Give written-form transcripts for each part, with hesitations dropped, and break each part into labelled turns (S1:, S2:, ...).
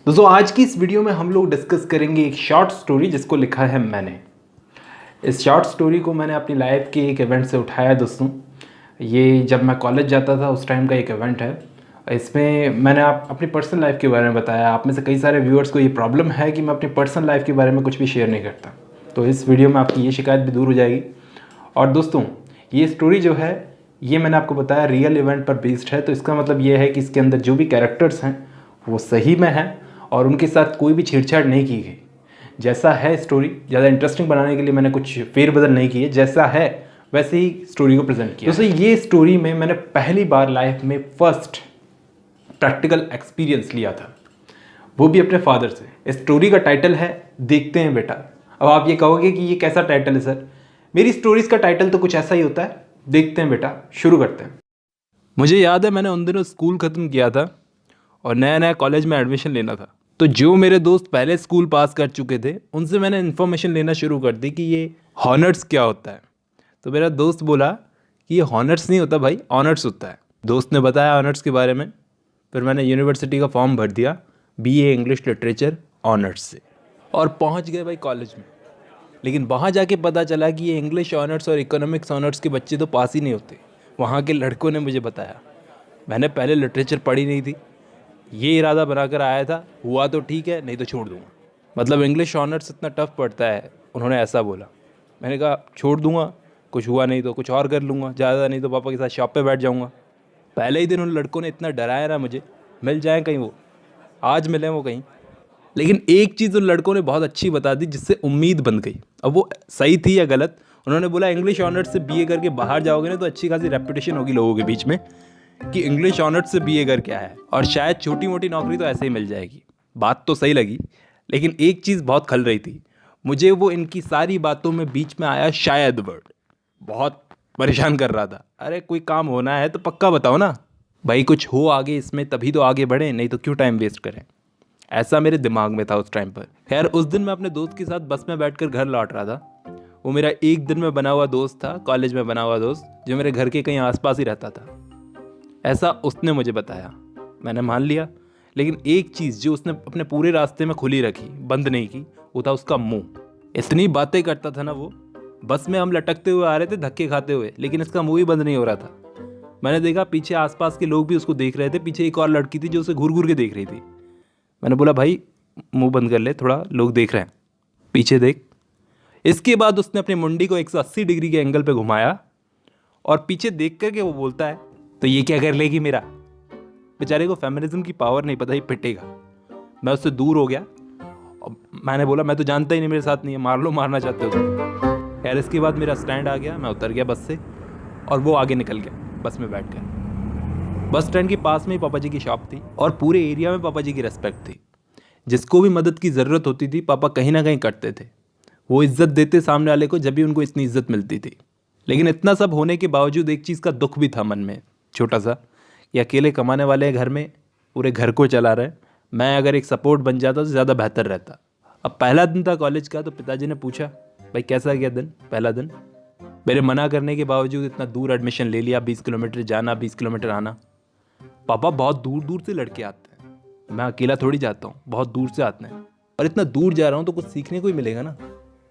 S1: दोस्तों आज की इस वीडियो में हम लोग डिस्कस करेंगे एक शॉर्ट स्टोरी जिसको लिखा है मैंने। इस शॉर्ट स्टोरी को मैंने अपनी लाइफ के एक इवेंट से उठाया दोस्तों। ये जब मैं कॉलेज जाता था उस टाइम का एक इवेंट है। इसमें मैंने अपनी पर्सनल लाइफ के बारे में बताया। आप में से कई सारे व्यूअर्स को ये प्रॉब्लम है कि मैं अपनी पर्सनल लाइफ के बारे में कुछ भी शेयर नहीं करता, तो इस वीडियो में आपकी ये शिकायत भी दूर हो जाएगी। और दोस्तों ये स्टोरी जो है ये मैंने आपको बताया रियल इवेंट पर बेस्ड है, तो इसका मतलब ये है कि इसके अंदर जो भी कैरेक्टर्स हैं वो सही में हैं और उनके साथ कोई भी छेड़छाड़ नहीं की गई। जैसा है स्टोरी, ज़्यादा इंटरेस्टिंग बनाने के लिए मैंने कुछ फेरबदल नहीं किए, जैसा है वैसे ही स्टोरी को प्रेजेंट किया। दोस्तों ये स्टोरी में मैंने पहली बार लाइफ में फर्स्ट प्रैक्टिकल एक्सपीरियंस लिया था, वो भी अपने फादर से। इस स्टोरी का टाइटल है देखते हैं बेटा। अब आप ये कहोगे कि ये कैसा टाइटल है सर? मेरी स्टोरीज का टाइटल तो कुछ ऐसा ही होता है, देखते हैं बेटा। शुरू करते हैं। मुझे याद है मैंने उन दिनों स्कूल ख़त्म किया था और नया नया कॉलेज में एडमिशन लेना था, तो जो मेरे दोस्त पहले स्कूल पास कर चुके थे उनसे मैंने इन्फॉर्मेशन लेना शुरू कर दी कि ये हॉनर्स क्या होता है। तो मेरा दोस्त बोला कि ये हॉनर्स नहीं होता भाई, ऑनर्स होता है। दोस्त ने बताया ऑनर्स के बारे में। फिर मैंने यूनिवर्सिटी का फॉर्म भर दिया BA इंग्लिश लिटरेचर ऑनर्स से और पहुंच गए भाई कॉलेज में। लेकिन वहाँ जाके पता चला कि ये इंग्लिश ऑनर्स और इकोनॉमिक्स ऑनर्स के बच्चे तो पास ही नहीं होते। वहाँ के लड़कों ने मुझे बताया। मैंने पहले लिटरेचर पढ़ी नहीं थी, ये इरादा बनाकर आया था, हुआ तो ठीक है नहीं तो छोड़ दूंगा। मतलब इंग्लिश ऑनर्स इतना टफ पड़ता है, उन्होंने ऐसा बोला। मैंने कहा छोड़ दूंगा, कुछ हुआ नहीं तो कुछ और कर लूँगा, ज़्यादा नहीं तो पापा के साथ शॉप पे बैठ जाऊँगा। पहले ही दिन उन लड़कों ने इतना डराया ना मुझे, मिल जाए कहीं वो, आज मिले वो कहीं। लेकिन एक चीज़ उन लड़कों ने बहुत अच्छी बता दी जिससे उम्मीद बन गई। अब वो सही थी या गलत, उन्होंने बोला इंग्लिश ऑनर्स से BA करके बाहर जाओगे ना तो अच्छी खासी रेपुटेशन होगी लोगों के बीच में कि इंग्लिश ऑनर्स से BA कर क्या है, और शायद छोटी मोटी नौकरी तो ऐसे ही मिल जाएगी। बात तो सही लगी, लेकिन एक चीज़ बहुत खल रही थी मुझे। वो इनकी सारी बातों में बीच में आया शायद वर्ड, बहुत परेशान कर रहा था। अरे कोई काम होना है तो पक्का बताओ ना भाई, कुछ हो आगे इसमें तभी तो आगे बढ़े, नहीं तो क्यों टाइम वेस्ट करें। ऐसा मेरे दिमाग में था उस टाइम पर। खैर उस दिन मैं अपने दोस्त के साथ बस में बैठकर घर लौट रहा था। वो मेरा एक दिन में बना हुआ दोस्त था, कॉलेज में बना हुआ दोस्त, जो मेरे घर के कहीं आसपास ही रहता था। ऐसा उसने मुझे बताया, मैंने मान लिया। लेकिन एक चीज़ जो उसने अपने पूरे रास्ते में खुली रखी, बंद नहीं की, वो था उसका मुंह। इतनी बातें करता था ना वो। बस में हम लटकते हुए आ रहे थे धक्के खाते हुए, लेकिन इसका मुंह ही बंद नहीं हो रहा था। मैंने देखा पीछे आसपास के लोग भी उसको देख रहे थे। पीछे एक और लड़की थी जो उसे घूर घूर के देख रही थी। मैंने बोला भाई मुंह बंद कर ले, थोड़ा लोग देख रहे हैं, पीछे देख। इसके बाद उसने अपनी मुंडी को 180 डिग्री के एंगल पे घुमाया और पीछे देख करके वो बोलता है तो ये क्या कर लेगी मेरा। बेचारे को फेमिनिज्म की पावर नहीं पता, ही पिटेगा। मैं उससे दूर हो गया और मैंने बोला मैं तो जानता ही नहीं, मेरे साथ नहीं है, मार लो मारना चाहते हो तो। खैर इसके बाद मेरा स्टैंड आ गया, मैं उतर गया बस से और वो आगे निकल गया बस में बैठकर। बस स्टैंड के पास में ही पापा जी की शॉप थी और पूरे एरिया में पापा जी की रिस्पेक्ट थी। जिसको भी मदद की ज़रूरत होती थी पापा कहीं ना कहीं करते थे। वो इज्जत देते सामने वाले को जब भी उनको इतनी इज्जत मिलती थी। लेकिन इतना सब होने के बावजूद एक चीज़ का दुख भी था मन में, छोटा सा, कि अकेले कमाने वाले घर में पूरे घर को चला रहे। मैं अगर एक सपोर्ट बन जाता तो ज़्यादा बेहतर रहता। अब पहला दिन था कॉलेज का, तो पिताजी ने पूछा भाई कैसा गया दिन, पहला दिन। मेरे मना करने के बावजूद इतना दूर एडमिशन ले लिया, 20 किलोमीटर जाना 20 किलोमीटर आना। पापा बहुत दूर दूर से लड़के आते हैं, मैं अकेला थोड़ी जाता हूँ, बहुत दूर से आते हैं। और इतना दूर जा रहा हूँ तो कुछ सीखने को ही मिलेगा ना।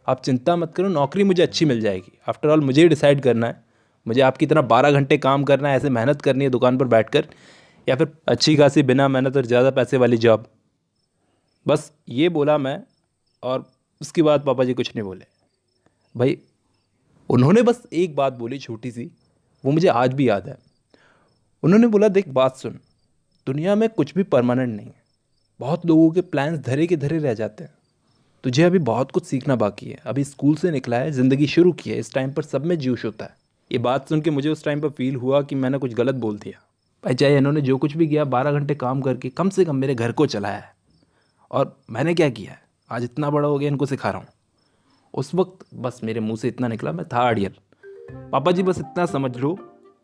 S1: आप चिंता मत करो, नौकरी मुझे अच्छी मिल जाएगी। आफ्टर ऑल मुझे ही डिसाइड करना है, मुझे आपकी तरह 12 घंटे काम करना है, ऐसे मेहनत करनी है दुकान पर बैठकर, या फिर अच्छी खासी बिना मेहनत और ज़्यादा पैसे वाली जॉब। बस ये बोला मैं, और उसके बाद पापा जी कुछ नहीं बोले भाई। उन्होंने बस एक बात बोली छोटी सी, वो मुझे आज भी याद है। उन्होंने बोला देख बात सुन, दुनिया में कुछ भी परमानेंट नहीं है। बहुत लोगों के प्लान्स धरे के धरे रह जाते हैं। तुझे अभी बहुत कुछ सीखना बाकी है, अभी स्कूल से निकला है, ज़िंदगी शुरू की है, इस टाइम पर सब में जोश होता है। ये बात सुन के मुझे उस टाइम पर फील हुआ कि मैंने कुछ गलत बोल दिया। भाई चाहे इन्होंने जो कुछ भी किया, 12 घंटे काम करके कम से कम मेरे घर को चलाया है, और मैंने क्या किया है, आज इतना बड़ा हो गया इनको सिखा रहा हूँ। उस वक्त बस मेरे मुंह से इतना निकला, मैं था अड़ियल। पापा जी बस इतना समझ लो,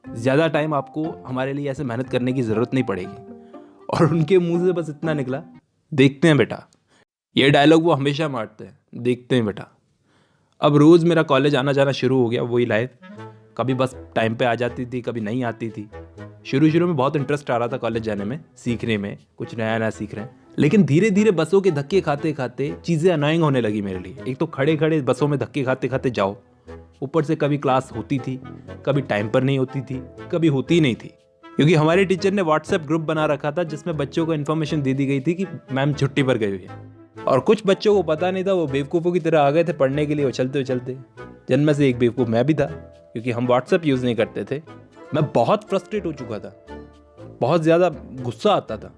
S1: ज़्यादा टाइम आपको हमारे लिए ऐसे मेहनत करने की ज़रूरत नहीं पड़ेगी। और उनके मुंह से बस इतना निकला, देखते हैं बेटा। ये डायलॉग वो हमेशा मारते हैं, देखते हैं बेटा। अब रोज़ मेरा कॉलेज आना जाना शुरू हो गया, वही लाइफ। कभी बस टाइम पे आ जाती थी, कभी नहीं आती थी। शुरू शुरू में बहुत इंटरेस्ट आ रहा था कॉलेज जाने में, सीखने में, कुछ नया नया सीख रहे हैं। लेकिन धीरे धीरे बसों के धक्के खाते खाते चीज़ें अनोइंग होने लगी मेरे लिए। एक तो खड़े खड़े बसों में धक्के खाते खाते जाओ, ऊपर से कभी क्लास होती थी, कभी टाइम पर नहीं होती थी, कभी होती ही नहीं थी, क्योंकि हमारे टीचर ने व्हाट्सएप ग्रुप बना रखा था जिसमें बच्चों को इन्फॉर्मेशन दे दी गई थी कि मैम छुट्टी पर गई हुई है। और कुछ बच्चों को पता नहीं था, वो बेवकूफ़ों की तरह आ गए थे पढ़ने के लिए उछलते उछलते। जिनमें से एक बेवकूफ़ मैं भी था, क्योंकि हम व्हाट्सएप यूज़ नहीं करते थे। मैं बहुत फ्रस्ट्रेट हो चुका था, बहुत ज़्यादा गुस्सा आता था।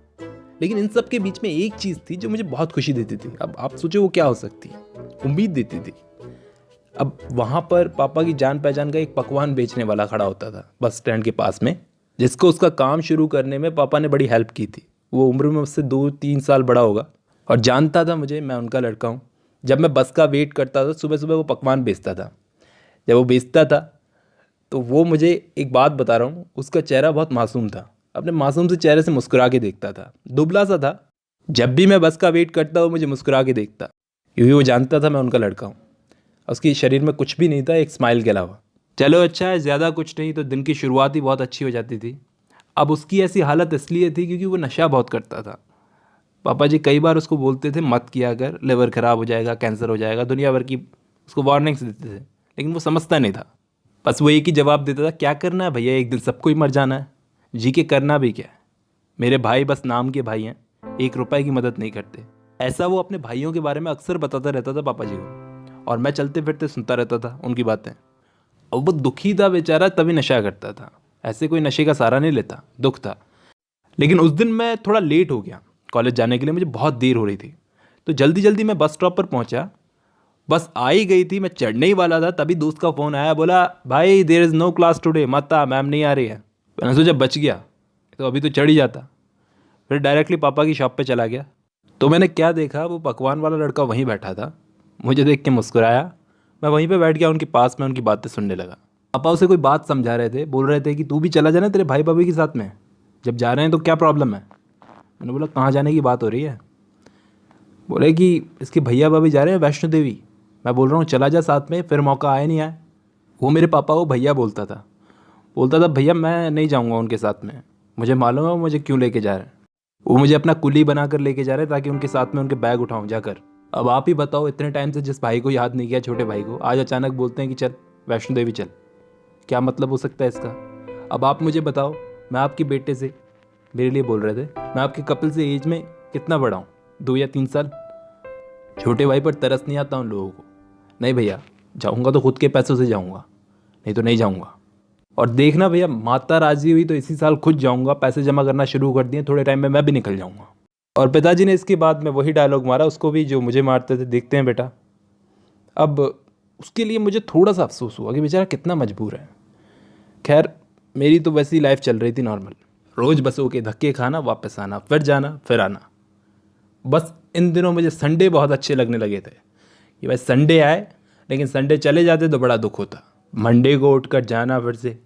S1: लेकिन इन सब के बीच में एक चीज़ थी जो मुझे बहुत खुशी देती थी। अब आप सोचो वो क्या हो सकती है? उम्मीद देती थी। अब वहाँ पर पापा की जान पहचान का एक पकवान बेचने वाला खड़ा होता था बस स्टैंड के पास में, जिसको उसका काम शुरू करने में पापा ने बड़ी हेल्प की थी। वो उम्र में मुझसे 2-3 साल बड़ा होगा और जानता था मुझे, मैं उनका लड़का हूँ। जब मैं बस का वेट करता था सुबह सुबह, वो पकवान बेचता था। जब वो बेचता था तो वो मुझे एक बात बता रहा हूँ, उसका चेहरा बहुत मासूम था। अपने मासूम से चेहरे से मुस्कुरा के देखता था, दुबला सा था। जब भी मैं बस का वेट करता वो मुझे मुस्कुरा के देखता, क्योंकि वो जानता था मैं उनका लड़का हूँ। उसके शरीर में कुछ भी नहीं था एक स्माइल के अलावा। चलो अच्छा है, ज़्यादा कुछ नहीं तो दिन की शुरुआत ही बहुत अच्छी हो जाती थी। अब उसकी ऐसी हालत इसलिए थी क्योंकि वो नशा बहुत करता था। पापा जी कई बार उसको बोलते थे मत किया कर, लिवर ख़राब हो जाएगा, कैंसर हो जाएगा, दुनिया भर की उसको वार्निंग्स देते थे, लेकिन वो समझता नहीं था। बस वो एक ही जवाब देता था, क्या करना है भैया, एक दिन सबको ही मर जाना है, जी के करना भी क्या है। मेरे भाई बस नाम के भाई हैं, 1 रुपए की मदद नहीं करते। ऐसा वो अपने भाइयों के बारे में अक्सर बताता रहता था पापा जी को, और मैं चलते फिरते सुनता रहता था उनकी बातें। और वो दुखी था बेचारा, तभी नशा करता था। ऐसे कोई नशे का सहारा नहीं लेता, दुख था। लेकिन उस दिन मैं थोड़ा लेट हो गया कॉलेज जाने के लिए, मुझे बहुत देर हो रही थी। तो जल्दी जल्दी मैं बस स्टॉप पर पहुंचा। बस आ ही गई थी, मैं चढ़ने ही वाला था, तभी दोस्त का फ़ोन आया। बोला भाई there is no class today, मत आ, मैम नहीं आ रही है। मैंने सोचा बच गया, तो अभी तो चढ़ ही जाता। फिर डायरेक्टली पापा की शॉप पे चला गया। तो मैंने क्या देखा, वो पकवान वाला लड़का वहीं बैठा था। मुझे देख के मुस्कुराया। मैं वहीं पे बैठ गया उनके पास में, उनकी बातें सुनने लगा। पापा उसे कोई बात समझा रहे थे, बोल रहे थे कि तू भी चला जाना तेरे भाई भाभी के साथ में, जब जा रहे हैं तो क्या प्रॉब्लम है। मैंने बोला कहाँ जाने की बात हो रही है। बोले कि इसके भैया भाभी जा रहे हैं वैष्णो देवी। मैं बोल रहा हूँ चला जा साथ में, फिर मौका आए नहीं आए। वो मेरे पापा को भैया बोलता था भैया मैं नहीं जाऊँगा उनके साथ में, मुझे मालूम है वो मुझे क्यों लेके जा रहे हैं। वो मुझे अपना कुली बना कर लेके जा रहे हैं ताकि उनके साथ में उनके बैग उठाऊँ जाकर। अब आप ही बताओ, इतने टाइम से जिस भाई को याद नहीं किया, छोटे भाई को, आज अचानक बोलते हैं कि चल वैष्णो देवी चल। क्या मतलब हो सकता है इसका? अब आप मुझे बताओ, मैं आपके बेटे से, मेरे लिए बोल रहे थे, मैं आपके कपिल से एज में कितना बड़ा हूँ, 2 या 3 साल? छोटे भाई पर तरस नहीं आता उन लोगों को। नहीं भैया, जाऊँगा तो खुद के पैसों से जाऊँगा, नहीं तो नहीं जाऊँगा। और देखना भैया, माता राजी हुई तो इसी साल खुद जाऊँगा, पैसे जमा करना शुरू कर दिए, थोड़े टाइम में मैं भी निकल जाऊँगा। और पिताजी ने इसके बाद में वही डायलॉग मारा उसको भी जो मुझे मारते थे, देखते हैं बेटा। अब उसके लिए मुझे थोड़ा सा अफसोस हुआ कि बेचारा कितना मजबूर है। खैर मेरी तो वैसी लाइफ चल रही थी नॉर्मल, रोज़ बसों के धक्के खाना, वापस आना, फिर जाना, फिर आना। बस इन दिनों मुझे संडे बहुत अच्छे लगने लगे थे कि भाई संडे आए, लेकिन संडे चले जाते तो बड़ा दुख होता। मंडे को उठकर जाना फिर से,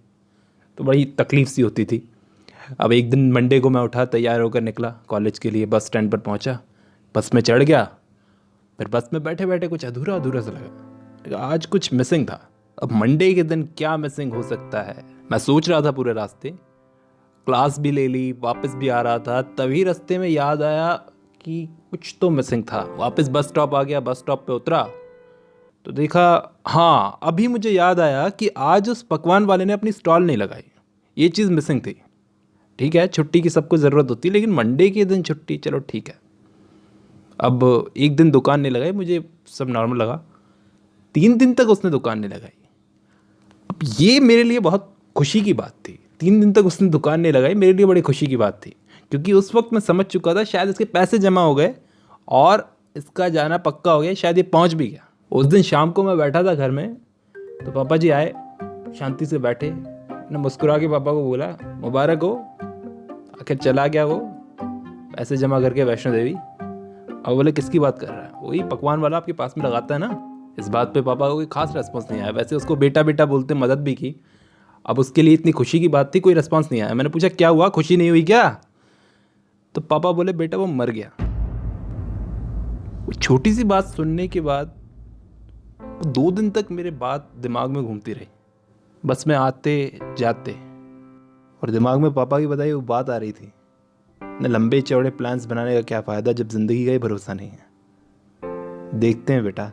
S1: तो बड़ी तकलीफ सी होती थी। अब एक दिन मंडे को मैं उठा, तैयार होकर निकला कॉलेज के लिए, बस स्टैंड पर पहुंचा, बस में चढ़ गया। फिर बस में बैठे बैठे कुछ अधूरा अधूरा सा लगा, आज कुछ मिसिंग था। अब मंडे के दिन क्या मिसिंग हो सकता है, मैं सोच रहा था पूरे रास्ते। क्लास भी ले ली, वापस भी आ रहा था, तभी रास्ते में याद आया कि कुछ तो मिसिंग था। वापस बस स्टॉप आ गया, बस स्टॉप पे उतरा तो देखा, हाँ अभी मुझे याद आया कि आज उस पकवान वाले ने अपनी स्टॉल नहीं लगाई। ये चीज़ मिसिंग थी। ठीक है, छुट्टी की सबको ज़रूरत होती है, लेकिन मंडे के दिन छुट्टी, चलो ठीक है। अब एक दिन दुकान नहीं लगाई, मुझे सब नॉर्मल लगा। 3 दिन तक उसने दुकान नहीं लगाई। अब ये मेरे लिए बहुत खुशी की बात थी। 3 दिन तक उसने दुकान नहीं लगाई, मेरे लिए बड़ी खुशी की बात थी, क्योंकि उस वक्त मैं समझ चुका था शायद इसके पैसे जमा हो गए और इसका जाना पक्का हो गया, शायद ये पहुंच भी गया। उस दिन शाम को मैं बैठा था घर में, तो पापा जी आए, शांति से बैठे, मैंने मुस्कुरा के पापा को बोला मुबारक हो, आखिर चला गया वो पैसे जमा करके वैष्णो देवी। और बोले किसकी बात कर रहा है? वही पकवान वाला आपके पास में लगाता है ना। इस बात पे पापा को कोई खास रेस्पॉन्स नहीं आया। वैसे उसको बेटा बेटा बोलते, मदद भी की। अब उसके लिए इतनी खुशी की बात थी, कोई रेस्पॉन्स नहीं आया। मैंने पूछा क्या हुआ, खुशी नहीं हुई क्या? तो पापा बोले बेटा वो मर गया। वो छोटी सी बात सुनने के बाद 2 दिन तक मेरे बात दिमाग में घूमती रही, बस में आते जाते, और दिमाग में पापा की बताई वो बात आ रही थी न लंबे चौड़े प्लान्स बनाने का क्या फ़ायदा जब ज़िंदगी का ही भरोसा नहीं है। देखते हैं बेटा।